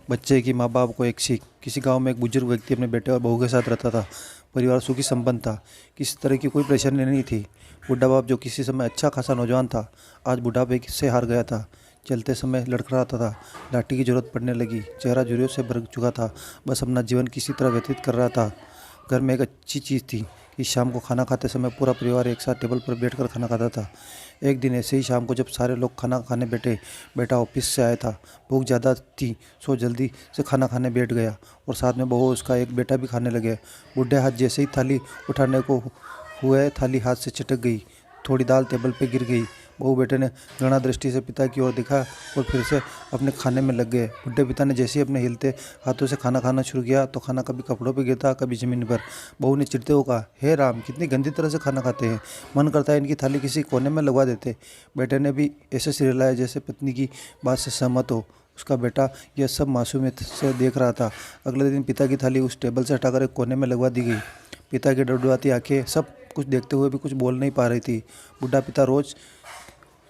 बच्चे की माँ बाप को एक सीख। किसी गांव में एक बुजुर्ग व्यक्ति अपने बेटे और बहू के साथ रहता था। परिवार सुखी संपन्न था। किसी तरह की कोई परेशानी नहीं थी। बुढ़ा बाप जो किसी समय अच्छा खासा नौजवान था, आज बुढ़ापे से हार गया था। चलते समय लड़खड़ाता था। लाठी की जरूरत पड़ने लगी। चेहरा झुर्रियों से भर चुका था। बस अपना जीवन किसी तरह व्यतीत कर रहा था। घर में एक अच्छी चीज़ थी कि शाम को खाना खाते समय पूरा परिवार एक साथ टेबल पर बैठकर खाना खाता था। एक दिन ऐसे ही शाम को जब सारे लोग खाना खाने बैठे, बेटा ऑफिस से आया था। भूख ज़्यादा थी, सो जल्दी से खाना खाने बैठ गया और साथ में बहू उसका एक बेटा भी खाने लगे। बूढ़े हाथ जैसे ही थाली उठाने को हुए, थाली हाथ से छिटक गई। थोड़ी दाल टेबल पे गिर गई। बहू बेटे ने घृणा दृष्टि से पिता की ओर देखा और फिर से अपने खाने में लग गए। बुढ़े पिता ने जैसे ही अपने हिलते हाथों से खाना खाना शुरू किया तो खाना कभी कपड़ों पे गिरता, कभी जमीन पर। बहू ने चिढ़ते हुए कहा, हे राम, कितनी गंदी तरह से खाना खाते हैं। मन करता है इनकी थाली किसी कोने में लगवा देते। बेटे ने भी ऐसे सिर हिलाया जैसे पत्नी की बात से सहमत हो। उसका बेटा यह सब मासूमियत से देख रहा था। अगले दिन पिता की थाली उस टेबल से हटाकर एक कोने में लगवा दी गई। पिता की डुडुआती आंखें सब कुछ देखते हुए भी कुछ बोल नहीं पा रही थी। बुढ़ा पिता रोज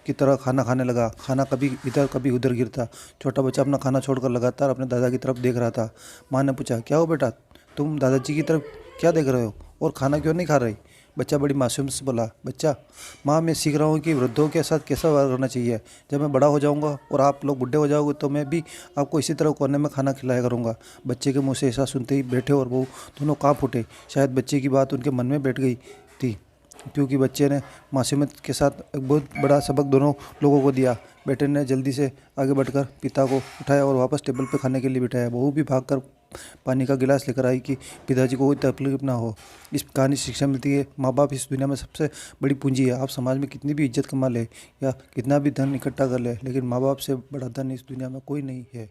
की तरह खाना खाने लगा। खाना कभी इधर कभी उधर गिरता। छोटा बच्चा अपना खाना छोड़कर लगातार अपने दादा की तरफ देख रहा था। माँ ने पूछा, क्या हो बेटा, तुम दादाजी की तरफ क्या देख रहे हो और खाना क्यों नहीं खा रही? बच्चा बड़ी मासूम से बोला, बच्चा, माँ, मैं सीख रहा हूँ कि वृद्धों के साथ कैसा व्यवहार करना चाहिए। जब मैं बड़ा हो जाऊँगा और आप लोग बूढ़े हो जाओगे तो मैं भी आपको इसी तरह कोने में खाना खिलाया करूँगा। बच्चे के मुँह से ऐसा सुनते ही बेटे और बहू दोनों काँप उठे। शायद बच्चे की बात उनके मन में बैठ गई थी, क्योंकि बच्चे ने मासूमियत के साथ एक बहुत बड़ा सबक दोनों लोगों को दिया। बेटे ने जल्दी से आगे बढ़कर पिता को उठाया और वापस टेबल पर खाने के लिए बिठाया। बहू भी भागकर पानी का गिलास लेकर आई कि पिताजी को कोई तकलीफ ना हो। इस कहानी से शिक्षा मिलती है, माँ बाप इस दुनिया में सबसे बड़ी पूंजी है। आप समाज में कितनी भी इज्जत कमा ले या कितना भी धन इकट्ठा कर ले, लेकिन माँ बाप से बड़ा धन इस दुनिया में कोई नहीं है।